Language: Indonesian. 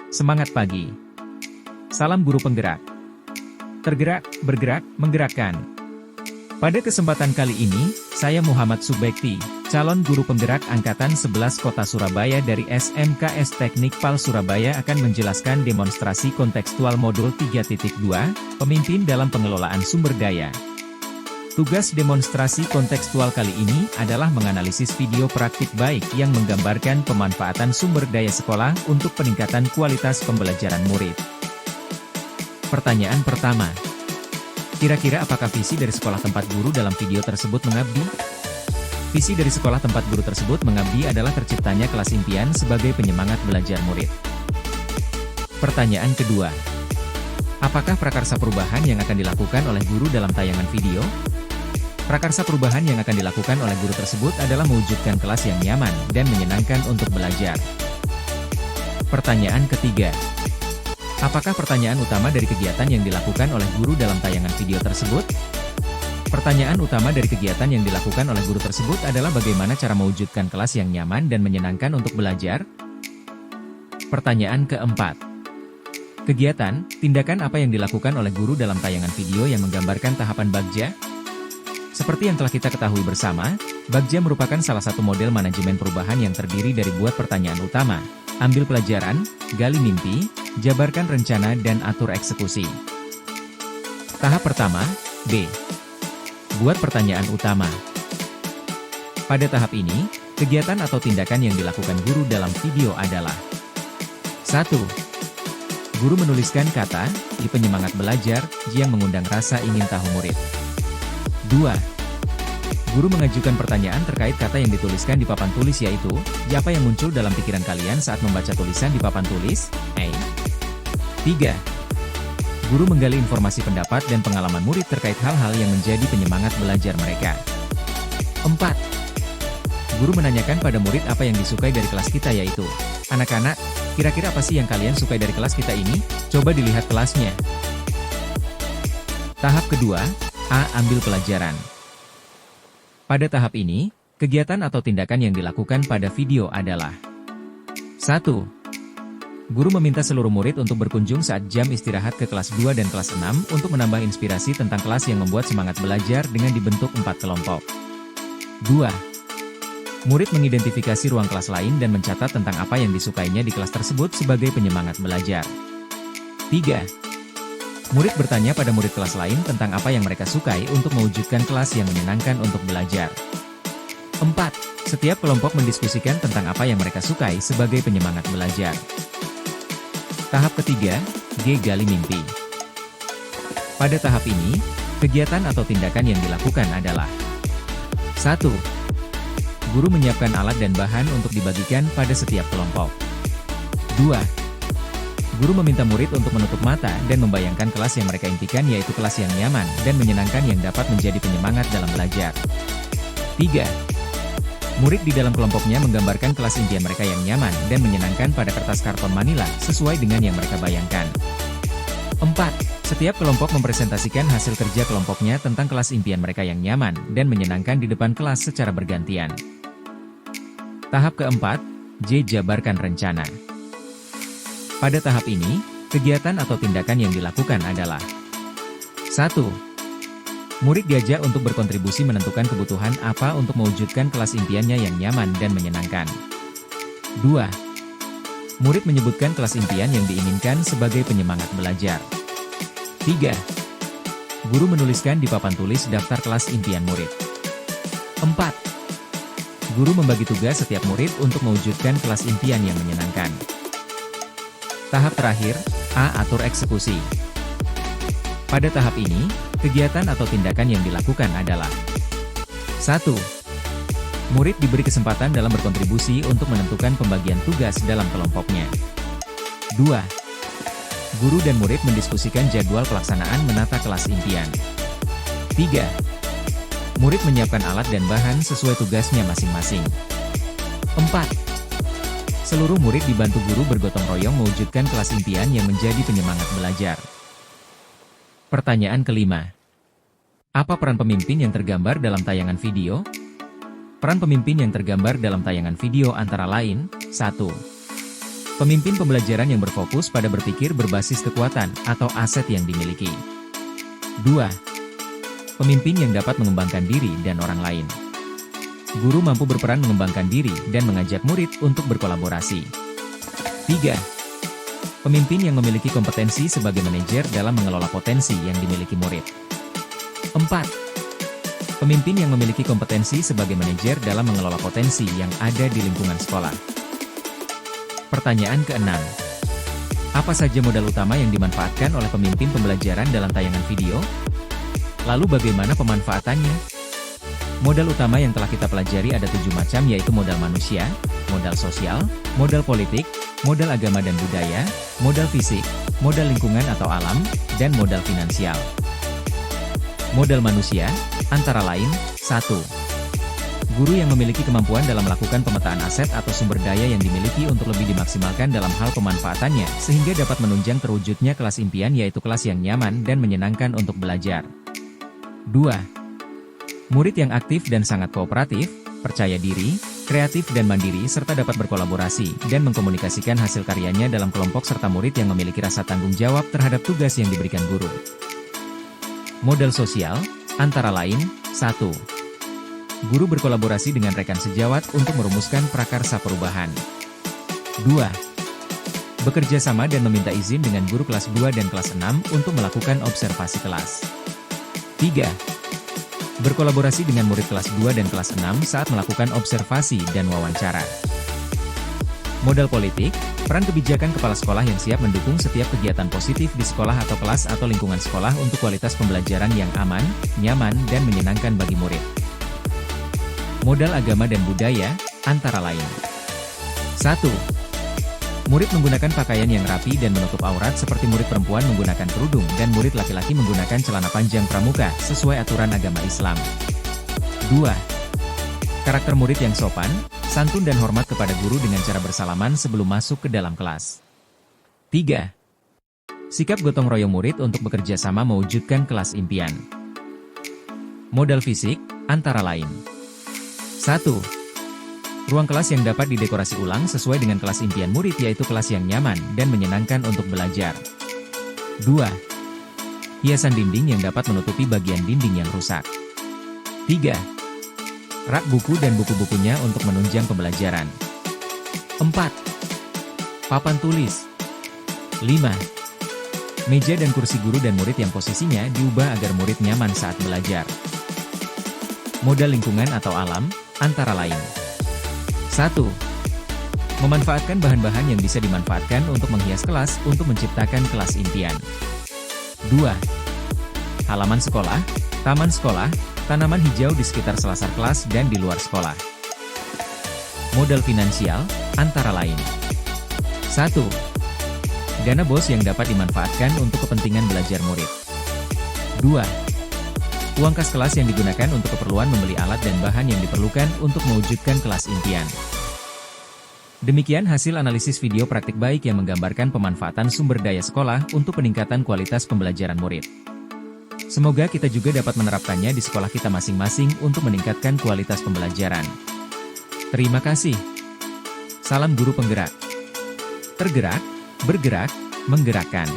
Semangat pagi. Salam guru penggerak. Tergerak, bergerak, menggerakkan. Pada kesempatan kali ini, saya Muhammad Subekti, calon guru penggerak Angkatan 11 Kota Surabaya dari SMKS Teknik PAL Surabaya akan menjelaskan demonstrasi kontekstual modul 3.2, Pemimpin dalam Pengelolaan Sumber Daya. Tugas demonstrasi kontekstual kali ini adalah menganalisis video praktik baik yang menggambarkan pemanfaatan sumber daya sekolah untuk peningkatan kualitas pembelajaran murid. Pertanyaan pertama. Kira-kira apakah visi dari sekolah tempat guru dalam video tersebut mengabdi? Visi dari sekolah tempat guru tersebut mengabdi adalah terciptanya kelas impian sebagai penyemangat belajar murid. Pertanyaan kedua. Apakah prakarsa perubahan yang akan dilakukan oleh guru dalam tayangan video? Prakarsa perubahan yang akan dilakukan oleh guru tersebut adalah mewujudkan kelas yang nyaman dan menyenangkan untuk belajar. Pertanyaan ketiga. Apakah pertanyaan utama dari kegiatan yang dilakukan oleh guru dalam tayangan video tersebut? Pertanyaan utama dari kegiatan yang dilakukan oleh guru tersebut adalah bagaimana cara mewujudkan kelas yang nyaman dan menyenangkan untuk belajar? Pertanyaan keempat. Kegiatan, tindakan apa yang dilakukan oleh guru dalam tayangan video yang menggambarkan tahapan Bagja? Seperti yang telah kita ketahui bersama, Bagja merupakan salah satu model manajemen perubahan yang terdiri dari buat pertanyaan utama, ambil pelajaran, gali mimpi, jabarkan rencana dan atur eksekusi. Tahap pertama, B. Buat pertanyaan utama. Pada tahap ini, kegiatan atau tindakan yang dilakukan guru dalam video adalah 1. Guru menuliskan kata, di penyemangat belajar, yang mengundang rasa ingin tahu murid. 2. Guru mengajukan pertanyaan terkait kata yang dituliskan di papan tulis yaitu, apa yang muncul dalam pikiran kalian saat membaca tulisan di papan tulis? A. 3. Guru menggali informasi pendapat dan pengalaman murid terkait hal-hal yang menjadi penyemangat belajar mereka. 4. Guru menanyakan pada murid apa yang disukai dari kelas kita yaitu, anak-anak, kira-kira apa sih yang kalian sukai dari kelas kita ini? Coba dilihat kelasnya. Tahap kedua, A. Ambil pelajaran. Pada tahap ini, kegiatan atau tindakan yang dilakukan pada video adalah 1. Guru meminta seluruh murid untuk berkunjung saat jam istirahat ke kelas 2 dan kelas 6 untuk menambah inspirasi tentang kelas yang membuat semangat belajar dengan dibentuk 4 kelompok. 2. Murid mengidentifikasi ruang kelas lain dan mencatat tentang apa yang disukainya di kelas tersebut sebagai penyemangat belajar. 3. Murid bertanya pada murid kelas lain tentang apa yang mereka sukai untuk mewujudkan kelas yang menyenangkan untuk belajar. 4. Setiap kelompok mendiskusikan tentang apa yang mereka sukai sebagai penyemangat belajar. Tahap ketiga, G. Gali mimpi. Pada tahap ini, kegiatan atau tindakan yang dilakukan adalah 1. Guru menyiapkan alat dan bahan untuk dibagikan pada setiap kelompok. 2. Guru meminta murid untuk menutup mata dan membayangkan kelas yang mereka impikan yaitu kelas yang nyaman dan menyenangkan yang dapat menjadi penyemangat dalam belajar. 3. Murid di dalam kelompoknya menggambarkan kelas impian mereka yang nyaman dan menyenangkan pada kertas karton manila sesuai dengan yang mereka bayangkan. 4. Setiap kelompok mempresentasikan hasil kerja kelompoknya tentang kelas impian mereka yang nyaman dan menyenangkan di depan kelas secara bergantian. Tahap keempat, J. Jabarkan rencana. Pada tahap ini, kegiatan atau tindakan yang dilakukan adalah 1. Murid diajak untuk berkontribusi menentukan kebutuhan apa untuk mewujudkan kelas impiannya yang nyaman dan menyenangkan. 2. Murid menyebutkan kelas impian yang diinginkan sebagai penyemangat belajar. 3. Guru menuliskan di papan tulis daftar kelas impian murid. 4. Guru membagi tugas setiap murid untuk mewujudkan kelas impian yang menyenangkan. Tahap terakhir, A. Atur eksekusi. Pada tahap ini, kegiatan atau tindakan yang dilakukan adalah 1. Murid diberi kesempatan dalam berkontribusi untuk menentukan pembagian tugas dalam kelompoknya. 2. Guru dan murid mendiskusikan jadwal pelaksanaan menata kelas impian. 3. Murid menyiapkan alat dan bahan sesuai tugasnya masing-masing. 4. Seluruh murid dibantu guru bergotong royong mewujudkan kelas impian yang menjadi penyemangat belajar. Pertanyaan kelima. Apa peran pemimpin yang tergambar dalam tayangan video? Peran pemimpin yang tergambar dalam tayangan video antara lain, 1. Pemimpin pembelajaran yang berfokus pada berpikir berbasis kekuatan atau aset yang dimiliki. 2. Pemimpin yang dapat mengembangkan diri dan orang lain. Guru mampu berperan mengembangkan diri dan mengajak murid untuk berkolaborasi. 3. Pemimpin yang memiliki kompetensi sebagai manajer dalam mengelola potensi yang dimiliki murid. 4. Pemimpin yang memiliki kompetensi sebagai manajer dalam mengelola potensi yang ada di lingkungan sekolah. Pertanyaan ke-6. Apa saja modal utama yang dimanfaatkan oleh pemimpin pembelajaran dalam tayangan video? Lalu bagaimana pemanfaatannya? Modal utama yang telah kita pelajari ada 7 macam, yaitu modal manusia, modal sosial, modal politik, modal agama dan budaya, modal fisik, modal lingkungan atau alam, dan modal finansial. Modal manusia, antara lain, 1. Guru yang memiliki kemampuan dalam melakukan pemetaan aset atau sumber daya yang dimiliki untuk lebih dimaksimalkan dalam hal pemanfaatannya, sehingga dapat menunjang terwujudnya kelas impian, yaitu kelas yang nyaman dan menyenangkan untuk belajar. 2. Murid yang aktif dan sangat kooperatif, percaya diri, kreatif dan mandiri, serta dapat berkolaborasi dan mengkomunikasikan hasil karyanya dalam kelompok, serta murid yang memiliki rasa tanggung jawab terhadap tugas yang diberikan guru. Modal sosial, antara lain, 1. Guru berkolaborasi dengan rekan sejawat untuk merumuskan prakarsa perubahan. 2. Bekerja sama dan meminta izin dengan guru kelas 2 dan kelas 6 untuk melakukan observasi kelas. 3. Berkolaborasi dengan murid kelas 2 dan kelas 6 saat melakukan observasi dan wawancara. Modal politik, peran kebijakan kepala sekolah yang siap mendukung setiap kegiatan positif di sekolah atau kelas atau lingkungan sekolah untuk kualitas pembelajaran yang aman, nyaman, dan menyenangkan bagi murid. Modal agama dan budaya, antara lain. 1. Murid menggunakan pakaian yang rapi dan menutup aurat, seperti murid perempuan menggunakan kerudung dan murid laki-laki menggunakan celana panjang pramuka sesuai aturan agama Islam. 2. Karakter murid yang sopan, santun dan hormat kepada guru dengan cara bersalaman sebelum masuk ke dalam kelas. 3. Sikap gotong royong murid untuk bekerja sama mewujudkan kelas impian. Modal fisik, antara lain. 1. Ruang kelas yang dapat didekorasi ulang sesuai dengan kelas impian murid, yaitu kelas yang nyaman dan menyenangkan untuk belajar. 2. Hiasan dinding yang dapat menutupi bagian dinding yang rusak. 3. Rak buku dan buku-bukunya untuk menunjang pembelajaran. 4. Papan tulis. 5. Meja dan kursi guru dan murid yang posisinya diubah agar murid nyaman saat belajar. Modal lingkungan atau alam, antara lain. 1. Memanfaatkan bahan-bahan yang bisa dimanfaatkan untuk menghias kelas untuk menciptakan kelas impian. 2. Halaman sekolah, taman sekolah, tanaman hijau di sekitar selasar kelas dan di luar sekolah. Modal finansial, antara lain. 1. Dana BOS yang dapat dimanfaatkan untuk kepentingan belajar murid. 2. Uang kas kelas yang digunakan untuk keperluan membeli alat dan bahan yang diperlukan untuk mewujudkan kelas impian. Demikian hasil analisis video praktik baik yang menggambarkan pemanfaatan sumber daya sekolah untuk peningkatan kualitas pembelajaran murid. Semoga kita juga dapat menerapkannya di sekolah kita masing-masing untuk meningkatkan kualitas pembelajaran. Terima kasih. Salam guru penggerak. Tergerak, bergerak, menggerakkan.